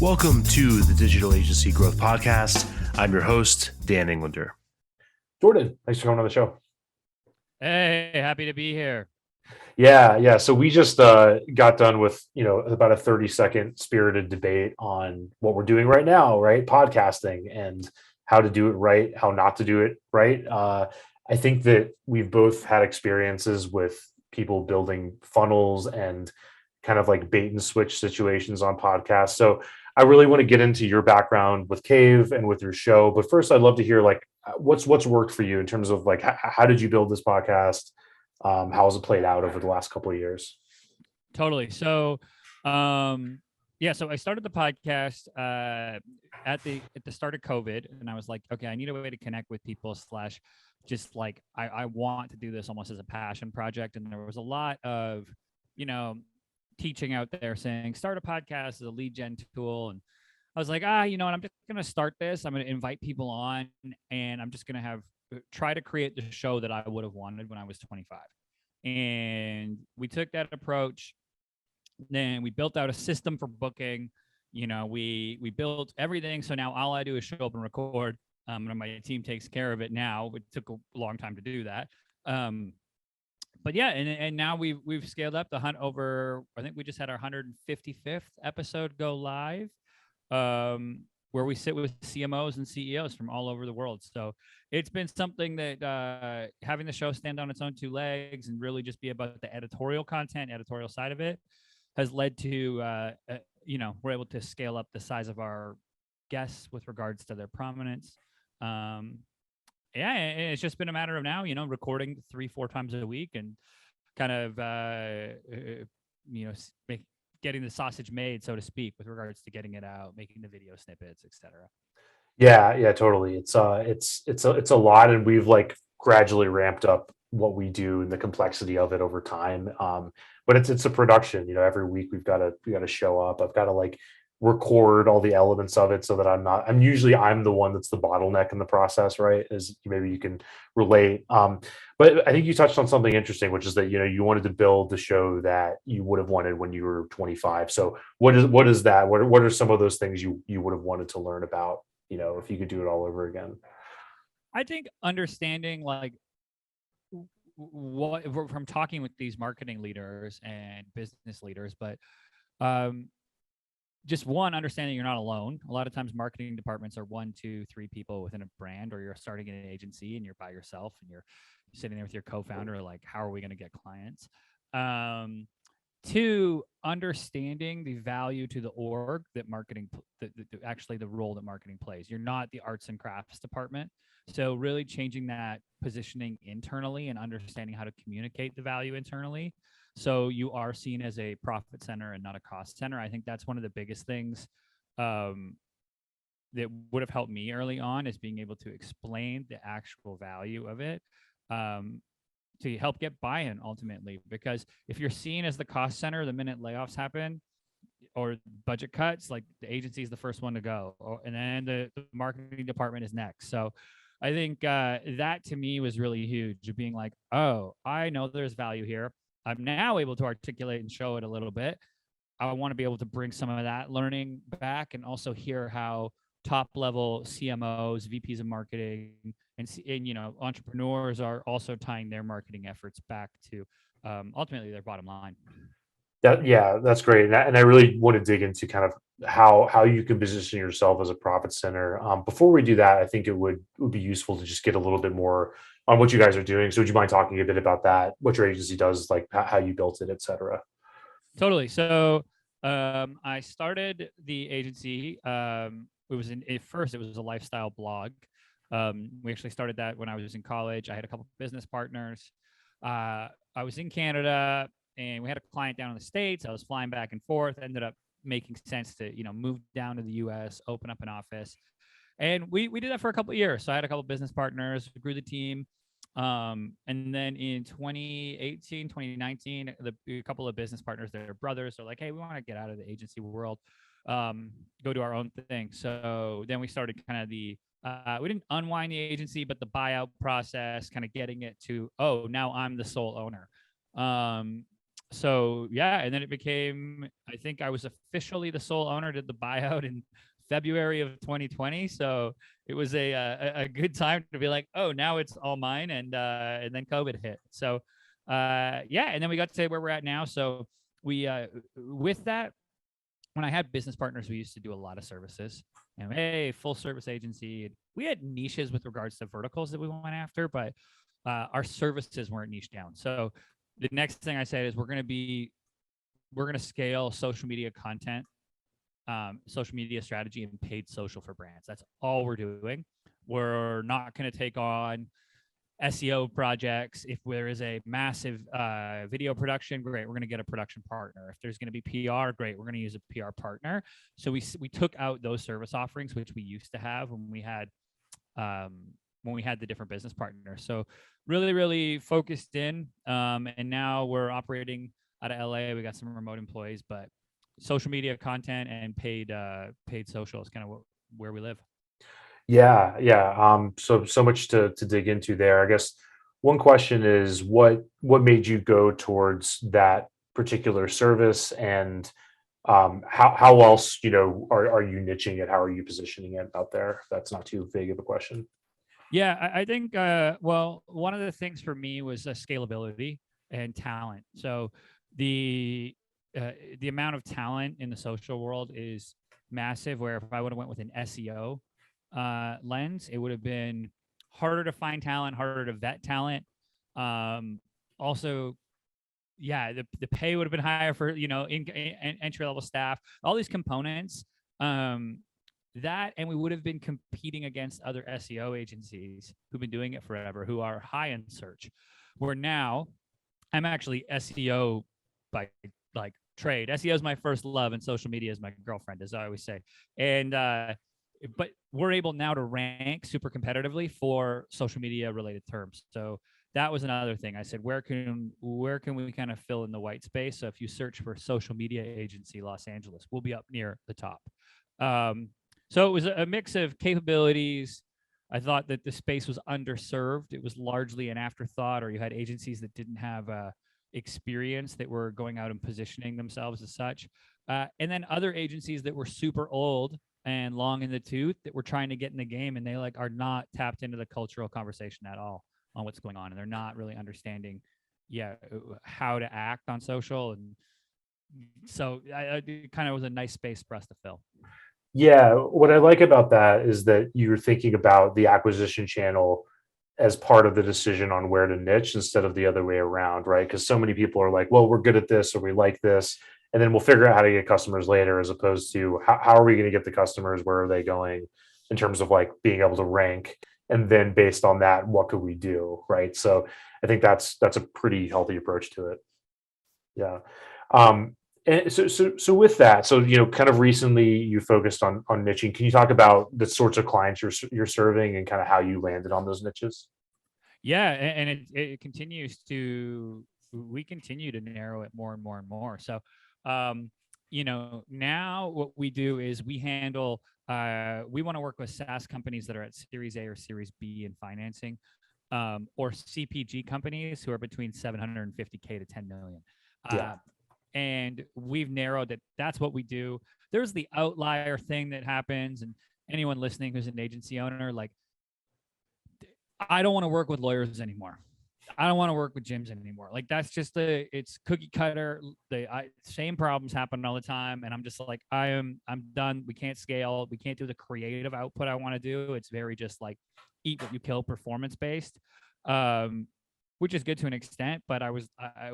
Welcome to the Digital Agency Growth Podcast. I'm your host, Dan Englander. Jordan, thanks for coming on the show. Hey, happy to be here. Yeah. So we just got done with, about a 30-second spirited debate on what we're doing right now, right? Podcasting and how to do it right, how not to do it right. I think that we've both had experiences with people building funnels and kind of like bait and switch situations on podcasts. So I really want to get into your background with Cave and with your show. But first, I'd love to hear like what's worked for you in terms of like how did you build this podcast? How has it played out over the last couple of years? Totally. So, so I started the podcast at the start of COVID, and I was like, okay, I need a way to connect with people / just like I want to do this almost as a passion project. And there was a lot of, teaching out there saying start a podcast as a lead gen tool. And I was like, I'm just going to start this. I'm going to invite people on, and I'm just going to try to create the show that I would have wanted when I was 25. And we took that approach. Then we built out a system for booking. We built everything. So now all I do is show up and record. And my team takes care of it now. It took a long time to do that. But yeah, and now we've scaled up the hunt over. I think we just had our 155th episode go live, where we sit with CMOs and CEOs from all over the world. So it's been something that having the show stand on its own two legs and really just be about the editorial side of it has led to we're able to scale up the size of our guests with regards to their prominence. It's just been a matter of now, recording 3-4 times a week and kind of, getting the sausage made, so to speak, with regards to getting it out, making the video snippets, etc. Yeah, totally. It's a lot, and we've like gradually ramped up what we do and the complexity of it over time. But it's a production. Every week we got to show up. I've got to like record all the elements of it so that I'm usually the one that's the bottleneck in the process, right? As maybe you can relate. But I think you touched on something interesting, which is that, you wanted to build the show that you would have wanted when you were 25. So what is that? What are some of those things you would have wanted to learn about, if you could do it all over again? I think understanding like what from talking with these marketing leaders and business leaders, but just one, understanding you're not alone. A lot of times marketing departments are 1, 2, 3 people within a brand, or you're starting an agency and you're by yourself and you're sitting there with your co-founder, like, how are we going to get clients? 2, understanding the value to the org that marketing, actually the role that marketing plays. You're not the arts and crafts department. So really changing that positioning internally and understanding how to communicate the value internally. So you are seen as a profit center and not a cost center. I think that's one of the biggest things that would have helped me early on, is being able to explain the actual value of it to help get buy-in ultimately. Because if you're seen as the cost center, the minute layoffs happen or budget cuts, like the agency is the first one to go, and then the marketing department is next. So I think that to me was really huge, of being like, oh, I know there's value here. I'm now able to articulate and show it a little bit. I want to be able to bring some of that learning back and also hear how top level CMOs, VPs of marketing, and entrepreneurs are also tying their marketing efforts back to ultimately their bottom line. That's great. And I really want to dig into kind of how you can position yourself as a profit center. Before we do that, I think it would be useful to just get a little bit more on what you guys are doing. So would you mind talking a bit about that, what your agency does, like how you built it, et cetera? Totally. So I started the agency. First, it was a lifestyle blog. We actually started that when I was in college. I had a couple of business partners. I was in Canada, and we had a client down in the States. I was flying back and forth. Ended up making sense to move down to the US, open up an office, and we did that for a couple of years. So I had a couple of business partners, grew the team, and then in 2018, 2019, a couple of business partners, they're brothers, they're like, hey, we want to get out of the agency world, go do our own thing. So then we started kind of we didn't unwind the agency, but the buyout process, kind of getting it to, oh, now I'm the sole owner. so yeah, and then it became, I think I was officially the sole owner, did the buyout in February of 2020. So it was a good time to be like, oh, now it's all mine. And then COVID hit. So yeah, and then we got to say where we're at now. So we with that, when I had business partners, we used to do a lot of services. And hey, full service agency. We had niches with regards to verticals that we went after, but our services weren't niche down. So the next thing I said is we're going to scale social media content, social media strategy, and paid social for brands. That's all we're doing. We're not going to take on SEO projects. If there is a massive video production, great, we're going to get a production partner. If there's going to be PR, great, we're going to use a PR partner. So we took out those service offerings, which we used to have when we had the different business partners. So really, really focused in. And now we're operating out of LA. We got some remote employees, but social media content and paid social is kind of where we live. Yeah, yeah. So much to dig into there. I guess one question is what made you go towards that particular service, and how else, are you niching it? How are you positioning it out there? If that's not too vague of a question. Yeah, I think, well, one of the things for me was scalability and talent. So the the amount of talent in the social world is massive. Where if I would have went with an SEO lens, it would have been harder to find talent, harder to vet talent. Also, yeah, the pay would have been higher for in entry level staff. All these components. That, and we would have been competing against other SEO agencies who've been doing it forever, who are high in search. Where now I'm actually SEO by like trade. SEO is my first love, and social media is my girlfriend, as I always say. And but we're able now to rank super competitively for social media related terms. So that was another thing. I said, where can we kind of fill in the white space? So if you search for social media agency Los Angeles, we'll be up near the top. So it was a mix of capabilities. I thought that the space was underserved. It was largely an afterthought, or you had agencies that didn't have experience that were going out and positioning themselves as such. And then other agencies that were super old and long in the tooth that were trying to get in the game, and they are not tapped into the cultural conversation at all on what's going on. And they're not really understanding, how to act on social. And so it kind of was a nice space for us to fill. Yeah, what I like about that is that you're thinking about the acquisition channel as part of the decision on where to niche instead of the other way around, right? Because so many people are like, well, we're good at this or we like this, and then we'll figure out how to get customers later, as opposed to how are we going to get the customers? Where are they going in terms of like being able to rank? And then based on that, what could we do, right? So I think that's a pretty healthy approach to it. Yeah. And so with that, so kind of recently you focused on niching. Can you talk about the sorts of clients you're serving and kind of how you landed on those niches? Yeah, and it continues to, we continue to narrow it more and more and more. So, now what we do is we handle, we want to work with SaaS companies that are at Series A or Series B in financing, or CPG companies who are between 750K to 10 million. Yeah. And we've narrowed that. That's what we do. There's the outlier thing that happens, and anyone listening who's an agency owner, like, I don't want to work with lawyers anymore. I don't want to work with gyms anymore. Like, that's just it's cookie cutter. Same problems happen all the time. And I'm just like, I'm done. We can't scale. We can't do the creative output I want to do. It's very just like eat what you kill, performance based, which is good to an extent. But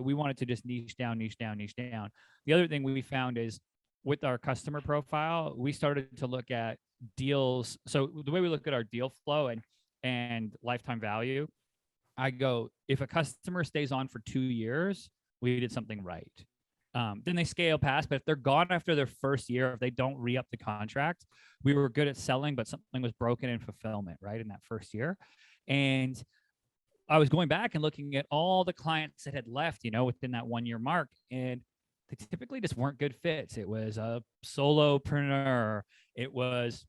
we wanted to just niche down. The other thing we found is with our customer profile, we started to look at deals. So the way we look at our deal flow and lifetime value, I go, if a customer stays on for 2 years, we did something right. Then they scale past, but if they're gone after their first year, if they don't re-up the contract, we were good at selling, but something was broken in fulfillment, right, in that first year. And I was going back and looking at all the clients that had left, within that 1 year mark, and they typically just weren't good fits. It was a solopreneur. It was,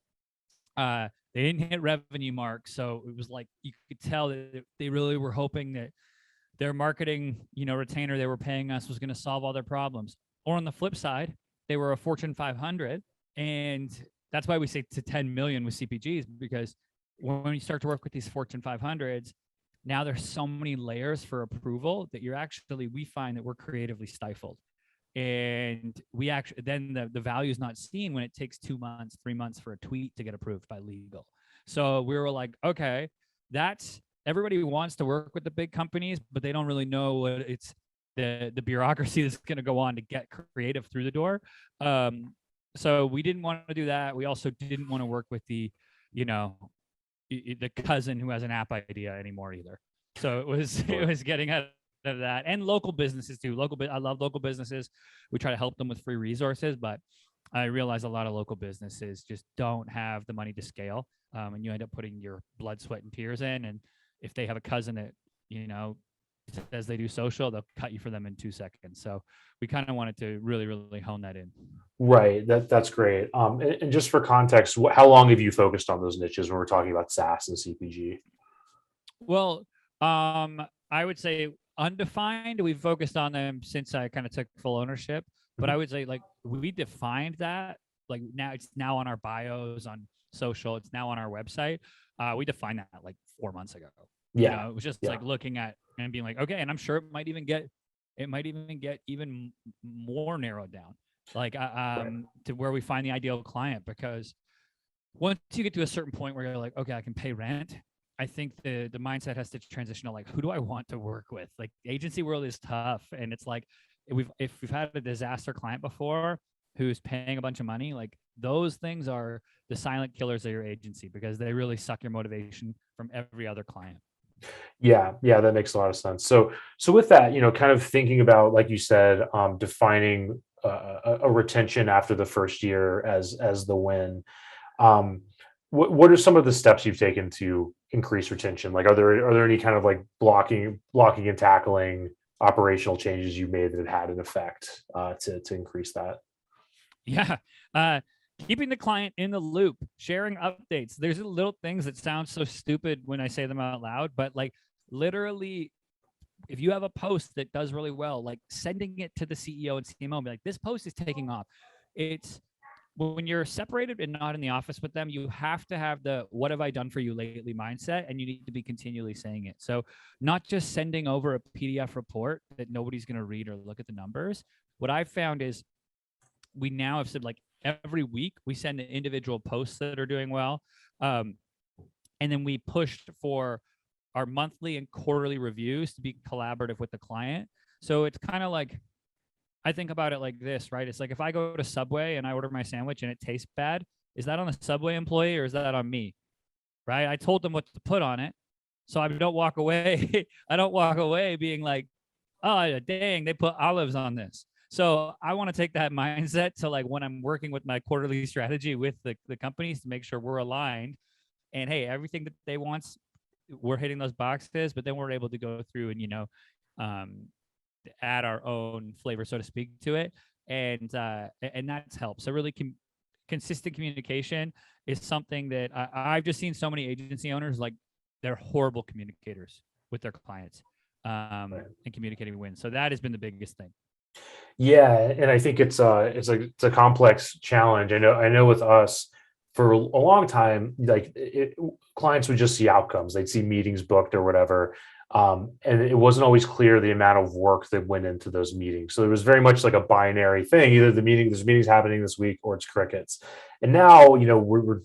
they didn't hit revenue marks. So it was like, you could tell that they really were hoping that their marketing, retainer they were paying us was going to solve all their problems. Or on the flip side, they were a Fortune 500, and that's why we say to 10 million with CPGs, because when you start to work with these Fortune 500s, now there's so many layers for approval that we find that we're creatively stifled. And we actually, then the value is not seen when it takes 2 months, 3 months for a tweet to get approved by legal. So we were like, okay, everybody wants to work with the big companies, but they don't really know what it's the bureaucracy that's going to go on to get creative through the door. So we didn't want to do that. We also didn't want to work with the cousin who has an app idea anymore either. So it was getting out of that, and local businesses too. I love local businesses. We try to help them with free resources, but I realize a lot of local businesses just don't have the money to scale, and you end up putting your blood, sweat, and tears in. And if they have a cousin that says they do social, they'll cut you for them in 2 seconds. So we kind of wanted to really, really hone that in. Right. That's great. And just for context, how long have you focused on those niches when we're talking about SaaS and CPG? Well, I would say undefined. We've focused on them since I kind of took full ownership. But I would say like we defined that. Like now it's now on our bios on social. It's now on our website. We defined that like 4 months ago. Yeah. It was just like looking at and being like, okay, and I'm sure it might even get even more narrowed down, like to where we find the ideal client. Because once you get to a certain point where you're like, okay, I can pay rent, I think the mindset has to transition to like, who do I want to work with? Like the agency world is tough, and it's like if we've had a disaster client before who's paying a bunch of money, like those things are the silent killers of your agency, because they really suck your motivation from every other client. Yeah, that makes a lot of sense. So with that, kind of thinking about, like you said, defining a retention after the first year as the win. What are some of the steps you've taken to increase retention? Like, are there any kind of like blocking and tackling operational changes you made that had an effect to increase that? Yeah. Keeping the client in the loop, sharing updates. There's little things that sound so stupid when I say them out loud, but like literally, if you have a post that does really well, like sending it to the CEO and CMO and be like, this post is taking off. It's when you're separated and not in the office with them, you have to have the what have I done for you lately mindset, and you need to be continually saying it. So not just sending over a PDF report that nobody's going to read or look at the numbers. What I've found is we now have said like every week we send individual posts that are doing well. And then we pushed for our monthly and quarterly reviews to be collaborative with the client. So it's kind of like, I think about it like this, right? It's like if I go to Subway and I order my sandwich and it tastes bad, is that on the Subway employee or is that on me? Right? I told them what to put on it. So I don't walk away. I don't walk away being like, oh, dang, they put olives on this. So I want to take that mindset to like when I'm working with my quarterly strategy with the companies to make sure we're aligned. And hey, everything that they want, we're hitting those boxes, but then we're able to go through and add our own flavor, so to speak, to it, and that's helped. So really, consistent communication is something that I've just seen so many agency owners like they're horrible communicators with their clients, and communicating wins. So that has been the biggest thing. Yeah, and I think it's a complex challenge. I know with us for a long time, like clients would just see outcomes. They'd see meetings booked or whatever. And it wasn't always clear the amount of work that went into those meetings. So it was very much like a binary thing. Either there's meetings happening this week or it's crickets. And now, we're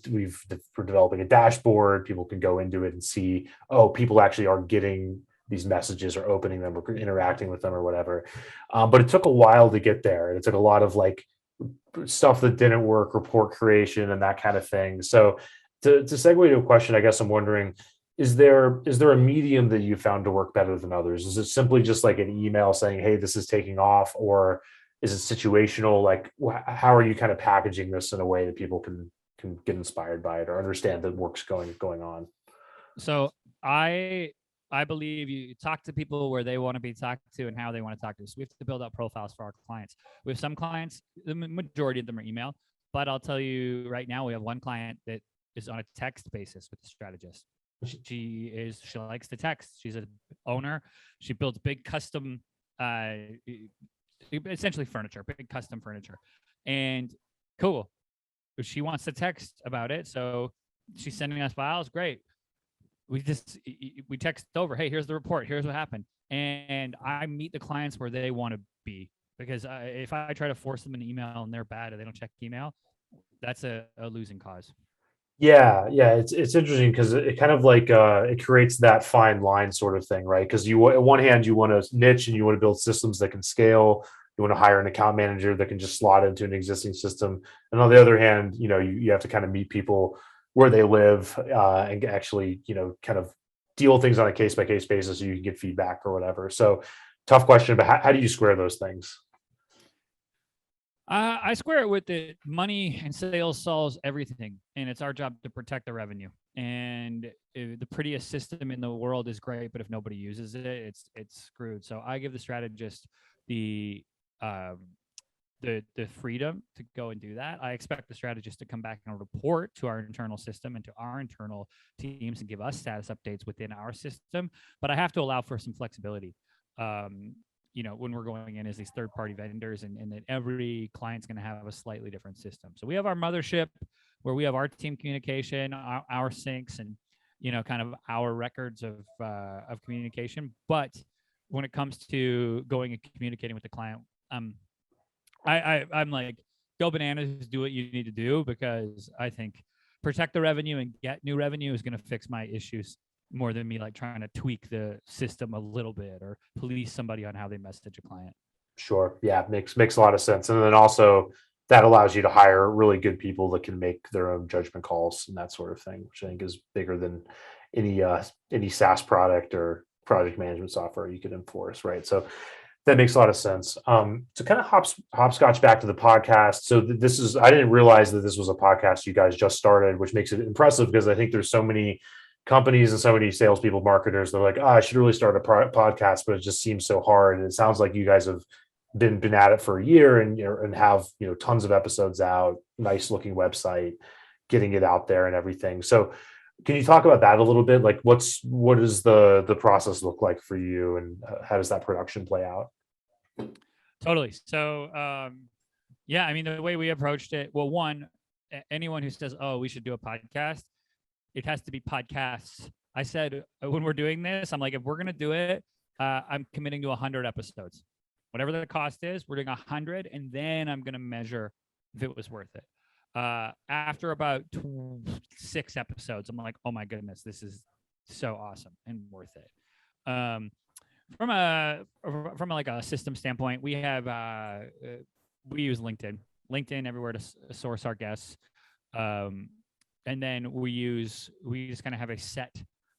developing a dashboard. People can go into it and see, oh, people actually are getting these messages or opening them or interacting with them or whatever. But it took a while to get there. It took a lot of like stuff that didn't work, report creation and that kind of thing. So to segue to a question, I guess I'm wondering, is there a medium that you found to work better than others? Is it simply just like an email saying, hey, this is taking off, or is it situational? Like, how are you kind of packaging this in a way that people can get inspired by it or understand that work's going on? So I believe you talk to people where they want to be talked to and how they want to talk to us. We have to build out profiles for our clients. We have some clients, the majority of them are email, but I'll tell you right now, we have one client that is on a text basis with the strategist. She likes to text. She's an owner. She builds big custom, essentially furniture, big custom furniture, and cool. She wants to text about it, so she's sending us files. Great. We text over, hey, here's the report, here's what happened, and I meet the clients where they want to be, because if I try to force them an email and they're bad or they don't check email, that's a losing cause. Yeah, it's interesting because it kind of like it creates that fine line sort of thing, right? Because you, on one hand, you want to niche and you want to build systems that can scale. You want to hire an account manager that can just slot into an existing system, and on the other hand, you have to kind of meet people where they live, and actually, kind of deal things on a case by case basis so you can get feedback or whatever. So, tough question, but how do you square those things? I square it with the money and sales solves everything, and it's our job to protect the revenue. And the prettiest system in the world is great, but if nobody uses it, it's screwed. So I give the strategist the um, the freedom to go and do that. I expect the strategist to come back and report to our internal system and to our internal teams and give us status updates within our system. But I have to allow for some flexibility. When we're going in as these third-party vendors, and that every client's going to have a slightly different system. So we have our mothership where we have our team communication, our syncs, and kind of our records of communication. But when it comes to going and communicating with the client, I'm like, go bananas, do what you need to do, because I think protect the revenue and get new revenue is going to fix my issues more than me like trying to tweak the system a little bit or police somebody on how they message a client. Sure. Yeah, makes a lot of sense. And then also that allows you to hire really good people that can make their own judgment calls and that sort of thing, which I think is bigger than any SaaS product or project management software you could enforce, right? So that makes a lot of sense. To kind of hopscotch back to the podcast. So this is, I didn't realize that this was a podcast you guys just started, which makes it impressive because I think there's so many companies and so many salespeople, marketers, they're like, I should really start a podcast, but it just seems so hard. And it sounds like you guys have been at it for a year and have tons of episodes out, nice looking website, getting it out there and everything. So can you talk about that a little bit? Like what does the process look like for you, and how does that production play out? Totally. So yeah, I mean, the way we approached it, well, one, anyone who says, oh, we should do a podcast, it has to be podcasts. I said, when we're doing this, I'm like, if we're going to do it, I'm committing to 100 episodes. Whatever the cost is, we're doing 100, and then I'm going to measure if it was worth it. After about 6 episodes, I'm like, oh my goodness, this is so awesome and worth it. From like a system standpoint, we have we use LinkedIn everywhere to source our guests. And then we just kind of have a set,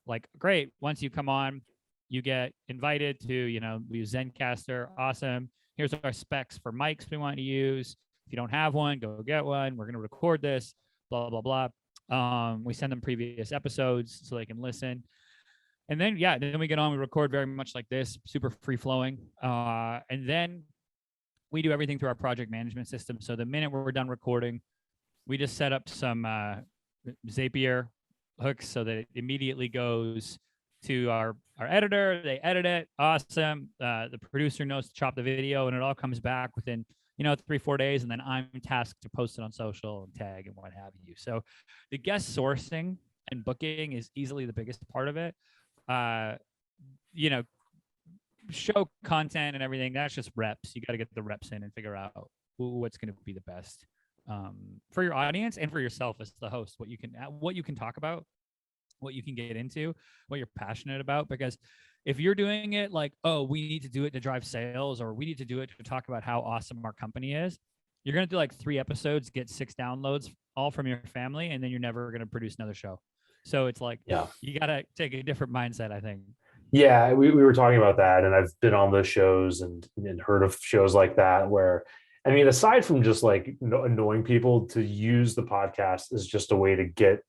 like, great, once you come on, you get invited to, we use Zencaster. Awesome. Here's our specs for mics we want to use. If you don't have one, go get one. We're going to record this, blah, blah, blah. We send them previous episodes so they can listen. And then, then we get on, we record very much like this, super free flowing. And then we do everything through our project management system. So the minute we're done recording, we just set up some Zapier hooks so that it immediately goes to our editor. They edit it. Awesome. The producer knows to chop the video, and it all comes back within 3-4 days. And then I'm tasked to post it on social and tag and what have you. So the guest sourcing and booking is easily the biggest part of it. Show content and everything, that's just reps. You got to get the reps in and figure out what's going to be the best for your audience and for yourself as the host, what you can talk about, what you can get into, what you're passionate about. Because if you're doing it like, oh, we need to do it to drive sales, or we need to do it to talk about how awesome our company is, you're going to do like 3 episodes, get 6 downloads, all from your family, and then you're never going to produce another show. So it's like, you got to take a different mindset, I think. Yeah, we were talking about that, and I've been on those shows and heard of shows like that where, I mean, aside from just like annoying people, to use the podcast is just a way to get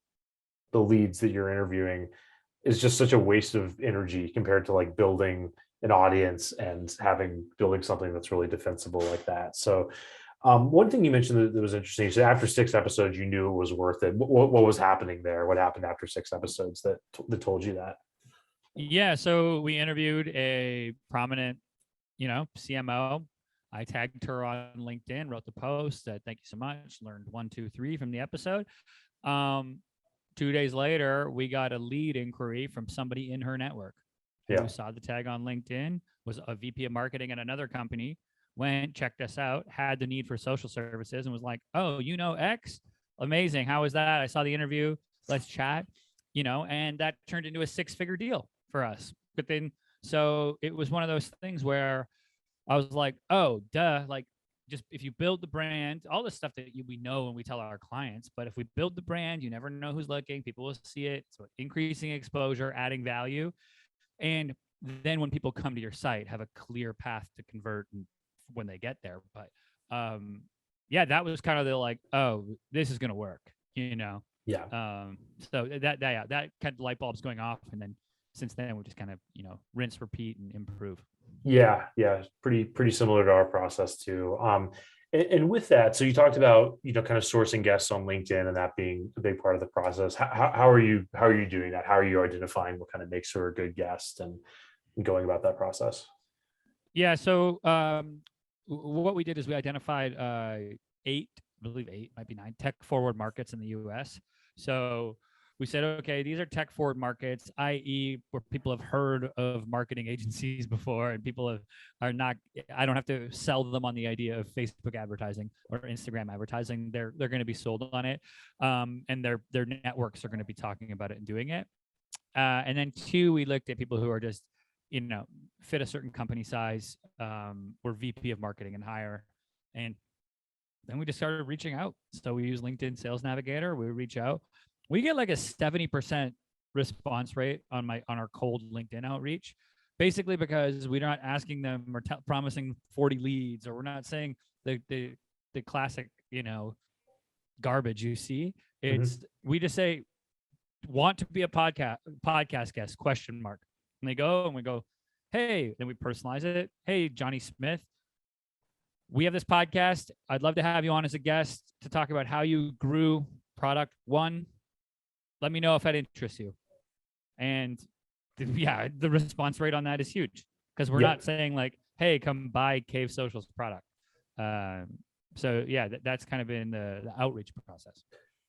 the leads that you're interviewing is just such a waste of energy compared to like building an audience and building something that's really defensible like that. So One thing you mentioned that was interesting. So after 6 episodes, you knew it was worth it. What was happening there? What happened after 6 episodes that told you that? Yeah, so we interviewed a prominent, CMO. I tagged her on LinkedIn, wrote the post, said thank you so much, learned 1, 2, 3 from the episode. 2 days later, we got a lead inquiry from somebody in her network who saw the tag on LinkedIn, was a VP of marketing at another company, went, checked us out, had the need for social services, and was like, oh, X? Amazing. How was that? I saw the interview. Let's chat, and that turned into a 6-figure deal for us. But then, so it was one of those things where I was like, oh, duh. Like, just if you build the brand, all the stuff that we know and we tell our clients, but if we build the brand, you never know who's looking. People will see it. So increasing exposure, adding value. And then when people come to your site, have a clear path to convert when they get there. But that was kind of the like, oh, this is going to work, Yeah. So that kind of light bulbs going off. And then since then, we just kind of, rinse, repeat, and improve. Yeah. Pretty similar to our process too. And with that, so you talked about, kind of sourcing guests on LinkedIn and that being a big part of the process. How are you doing that? How are you identifying what kind of makes her a good guest and going about that process? Yeah. So what we did is we identified 8, I believe 8, might be 9 tech forward markets in the US. So we said, okay, these are tech forward markets, i.e., where people have heard of marketing agencies before, and people are not. I don't have to sell them on the idea of Facebook advertising or Instagram advertising. They're going to be sold on it, and their networks are going to be talking about it and doing it. And then 2, we looked at people who are just, fit a certain company size, were VP of marketing and higher, and then we just started reaching out. So we use LinkedIn Sales Navigator. We reach out. We get like a 70% response rate on our cold LinkedIn outreach, basically because we're not asking them or promising 40 leads, or we're not saying the classic, garbage you see. It's we just say, want to be a podcast guest, ? And they go and we go, hey, then we personalize it. Hey, Johnny Smith, we have this podcast. I'd love to have you on as a guest to talk about how you grew product 1. Let me know if that interests you. And the response rate on that is huge, because we're not saying like, hey, come buy Cave Social's product. That's kind of been the outreach process.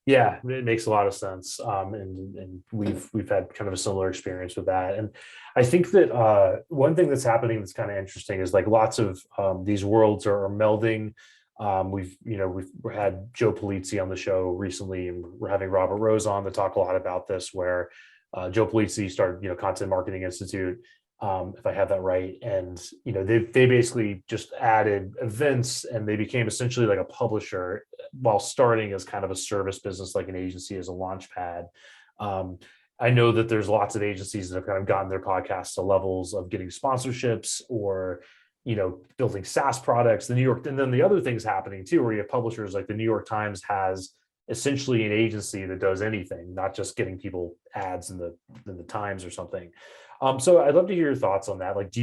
Yeah, it makes a lot of sense. And we've had kind of a similar experience with that. And I think that one thing that's happening that's kind of interesting is like lots of these worlds are melding. We've had Joe Polizzi on the show recently, and we're having Robert Rose on to talk a lot about this, where Joe Polizzi started, Content Marketing Institute, if I have that right. And, they basically just added events, and they became essentially like a publisher while starting as kind of a service business, like an agency as a launch pad. I know that there's lots of agencies that have kind of gotten their podcasts to levels of getting sponsorships or, building SaaS products. And then the other things happening too, where you have publishers like the New York Times has essentially an agency that does anything, not just getting people ads in the Times or something. So I'd love to hear your thoughts on that. Like,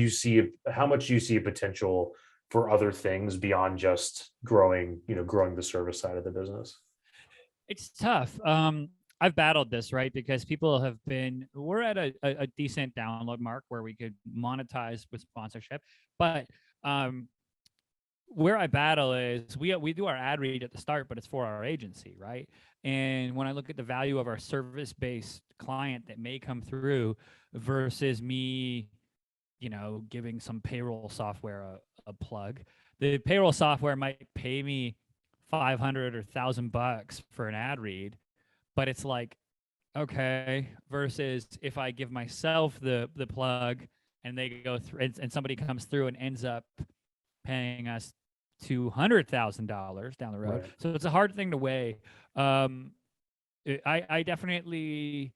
how much do you see a potential for other things beyond just growing the service side of the business? It's tough. I've battled this, right? Because we're at a decent download mark where we could monetize with sponsorship. But where I battle is we do our ad read at the start, but it's for our agency, right? And when I look at the value of our service-based client that may come through versus me, giving some payroll software a plug, the payroll software might pay me $500 or $1,000 for an ad read, but it's like, okay, versus if I give myself the plug and they go through and somebody comes through and ends up paying us $200,000 down the road. Right. So it's a hard thing to weigh. I definitely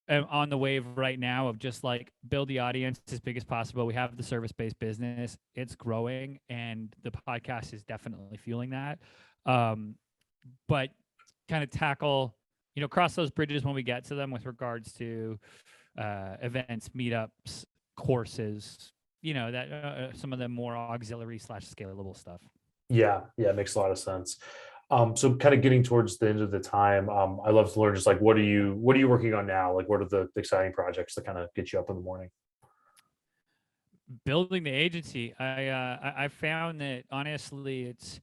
am on the wave right now of just like build the audience as big as possible. We have the service-based business, it's growing, and the podcast is definitely fueling that. But kind of tackle, cross those bridges when we get to them with regards to events, meetups, courses, that some of the more auxiliary / scalable stuff. Yeah, yeah, it makes a lot of sense. So kind of getting towards the end of the time, I love to learn just like what are you working on now? Like what are the exciting projects that kind of get you up in the morning? Building the agency, I found that honestly, it's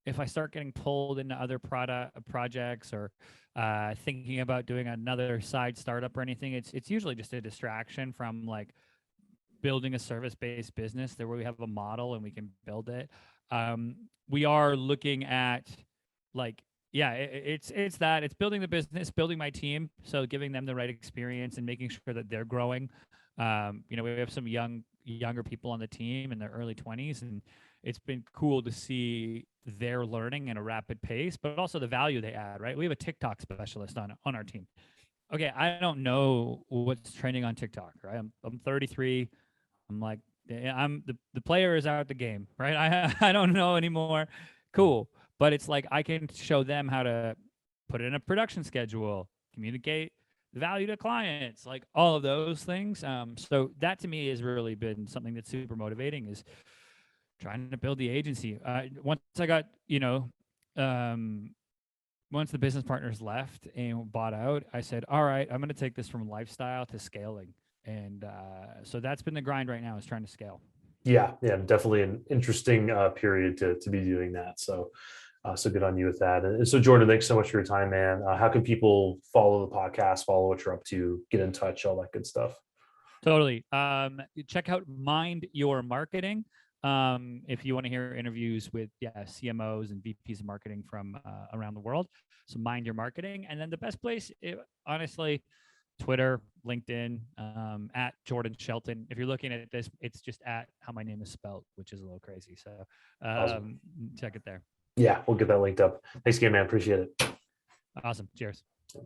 if I start getting pulled into other product projects or thinking about doing another side startup or anything, it's usually just a distraction from like building a service-based business there where we have a model and we can build it. We are looking at like yeah, it's that it's building the business, building my team, so giving them the right experience and making sure that they're growing. We have some younger people on the team in their early 20s, and it's been cool to see their learning at a rapid pace, but also the value they add. Right, we have a TikTok specialist on our team. Okay, I don't know what's trending on TikTok. Right, I'm 33. I'm like, I'm the player is out the game, right? I don't know anymore. Cool, but it's like I can show them how to put in a production schedule, communicate the value to clients, like all of those things. So that to me has really been something that's super motivating. Is trying to build the agency. Once I got, once the business partners left and bought out, I said, all right, I'm going to take this from lifestyle to scaling. And so that's been the grind right now is trying to scale. Yeah, yeah, definitely an interesting period to be doing that. So, so good on you with that. And so, Jordan, thanks so much for your time, man. How can people follow the podcast, follow what you're up to, get in touch, all that good stuff? Totally. Check out Mind Your Marketing. If you want to hear interviews with CMOs and VPs of marketing from around the world. So Mind Your Marketing. And then the best place, honestly, Twitter, LinkedIn, at Jordan Scheltgen. If you're looking at this, it's just at how my name is spelled, which is a little crazy. So Awesome. check it there. Yeah, we'll get that linked up. Thanks again, man. Appreciate it. Awesome. Cheers.